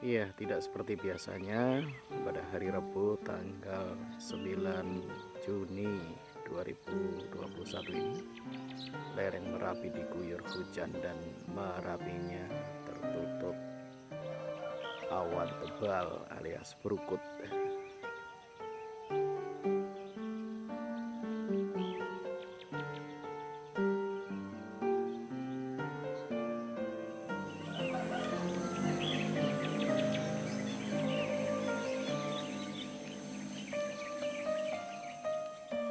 Iya, tidak seperti biasanya pada hari Rabu tanggal 9 Juni 2021 ini, lereng Merapi diguyur hujan dan Merapinya tertutup awan tebal alias berukut.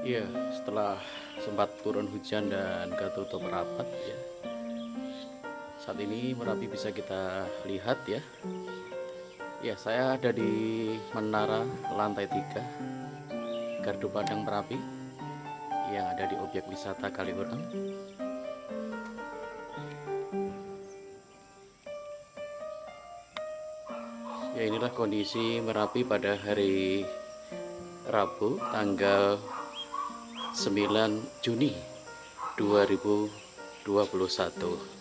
Iya, setelah sempat turun hujan dan ketutup rapat ya. Saat ini Merapi bisa kita lihat ya. Ya, saya ada di menara lantai 3 Gardu Padang Merapi yang ada di objek wisata Kaliurang. Ya, inilah kondisi Merapi pada hari Rabu tanggal 9 Juni 2021.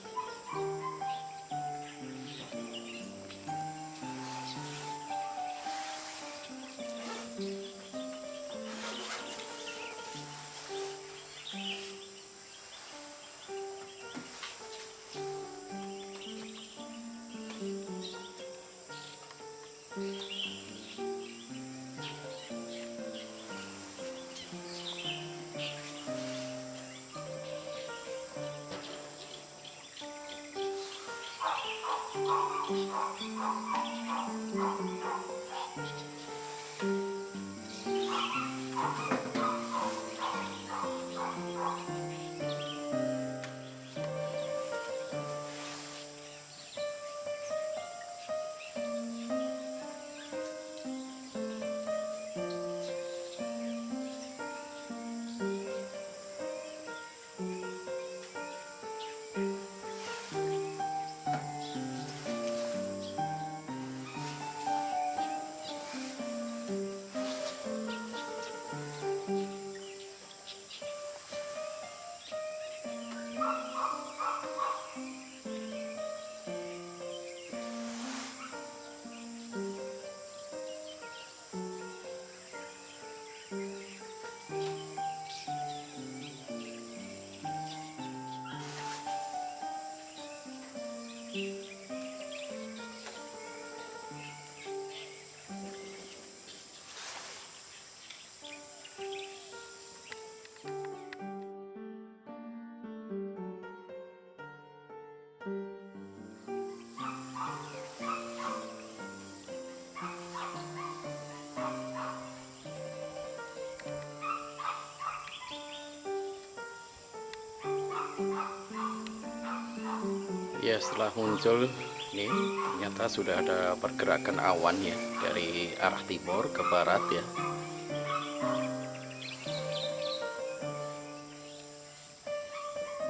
Ya, setelah muncul ini ternyata sudah ada pergerakan awan ya dari arah timur ke barat ya.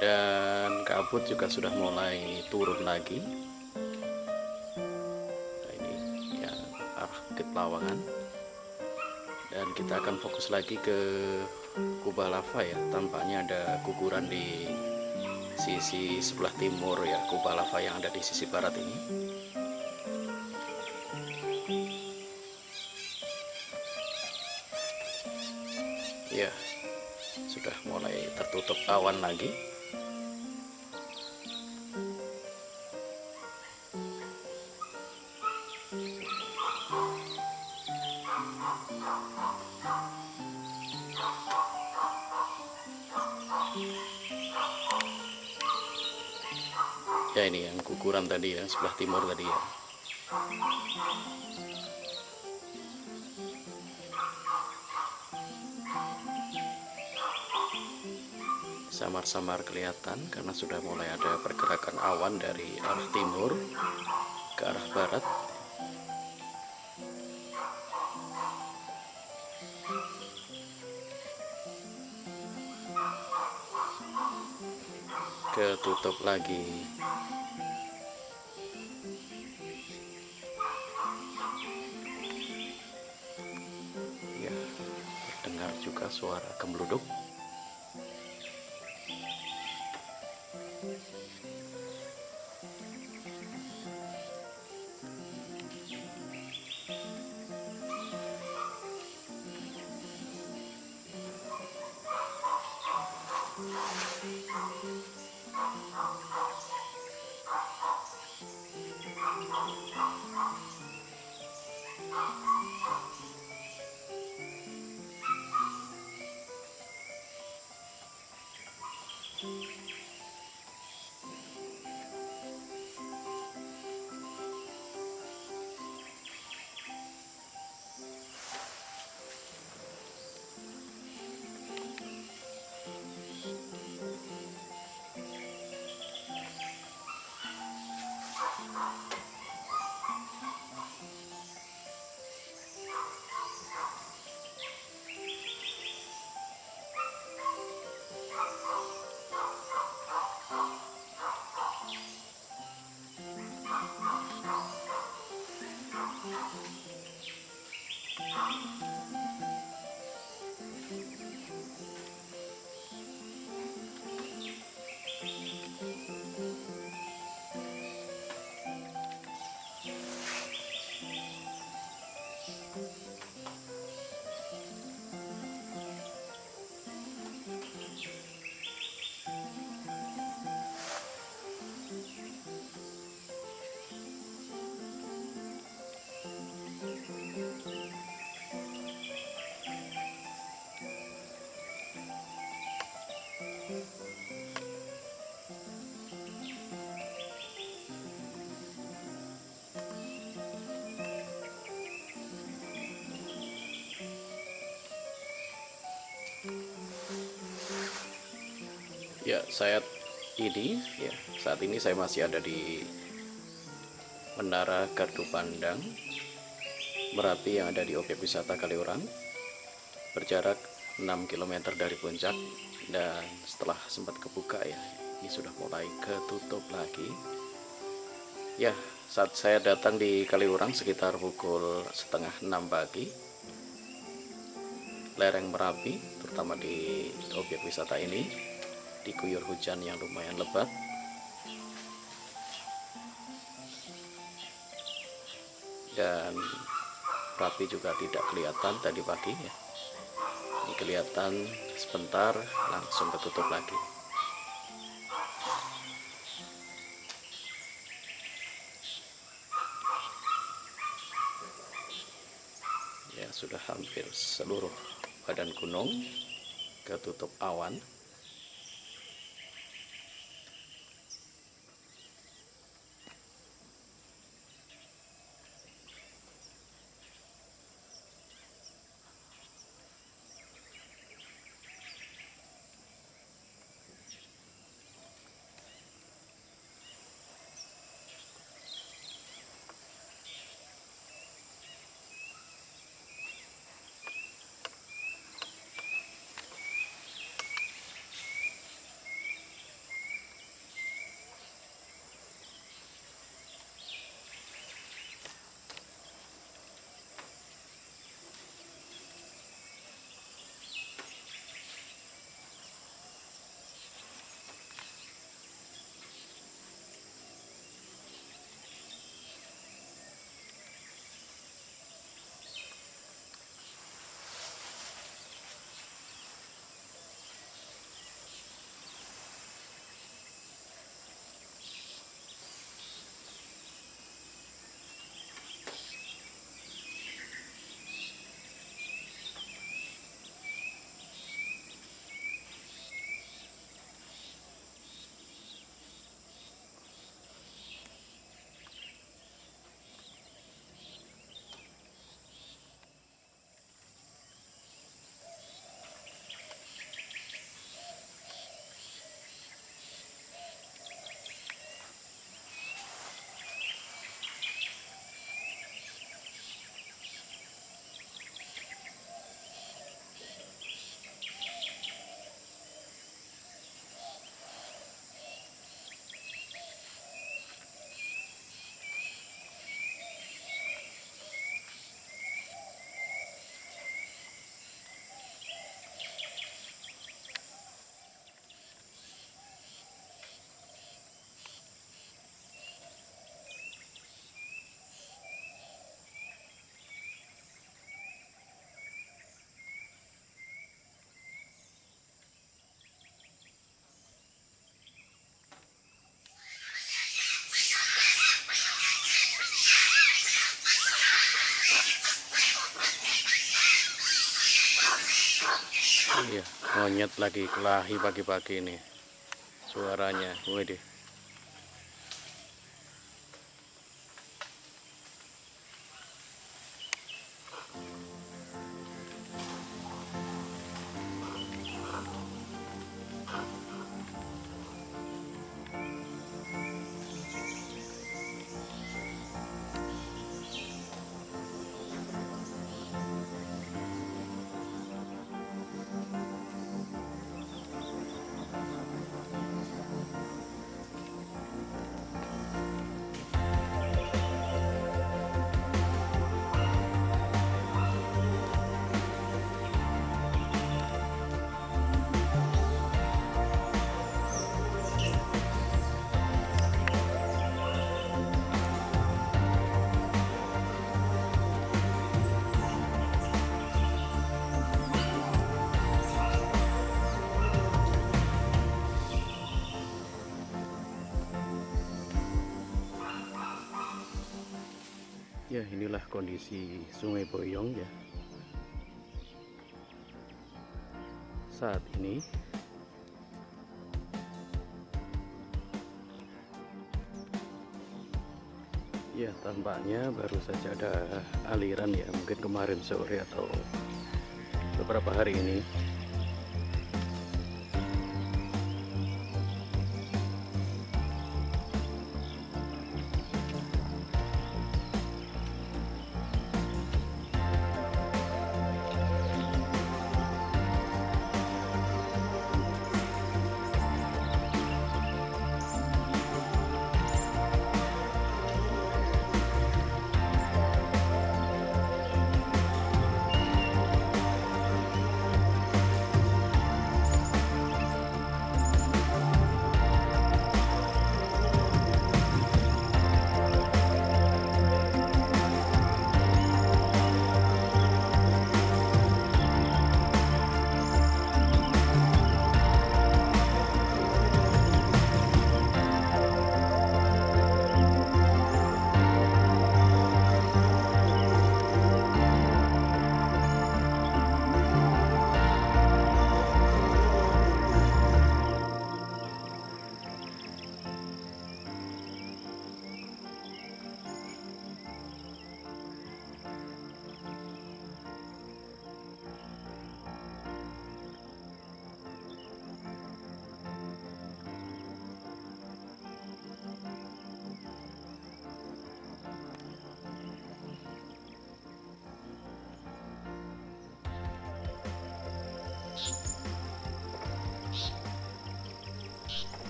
Dan kabut juga sudah mulai turun lagi. Nah, ini ya arah Bukit Lawangan. Dan kita akan fokus lagi ke kubah lava ya. Tampaknya ada guguran di sisi sebelah timur ya, kubah lava yang ada di sisi barat ini. Ya, sudah mulai tertutup awan lagi. Ya, ini yang guguran tadi ya, sebelah timur tadi ya. Samar-samar kelihatan karena sudah mulai ada pergerakan awan dari arah timur ke arah barat. Ketutup lagi. Ya, terdengar juga suara gembluduk. Ya, saat ini saya masih ada di Menara Gardu Pandang Merapi yang ada di objek wisata Kaliurang, berjarak 6 km dari puncak. Dan setelah sempat kebuka ya, ini sudah mulai ketutup lagi. Ya, saat saya datang di Kaliurang sekitar pukul setengah 6 pagi, lereng Merapi, terutama di objek wisata ini, diguyur hujan yang lumayan lebat. Dan Merapi juga tidak kelihatan tadi pagi ya. Ini kelihatan sebentar langsung ketutup lagi. Ya, sudah hampir seluruh badan gunung ketutup awan. Iya, monyet lagi kelahi pagi-pagi ini. Suaranya, widih. Ya, inilah kondisi Sungai Boyong ya saat ini. Ya, tampaknya baru saja ada aliran ya, mungkin kemarin sore atau beberapa hari ini.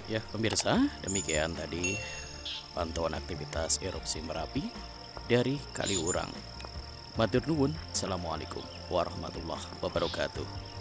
Ya pemirsa, demikian tadi pantauan aktivitas erupsi Merapi dari Kaliurang. Matur nuwun, assalamualaikum warahmatullahi wabarakatuh.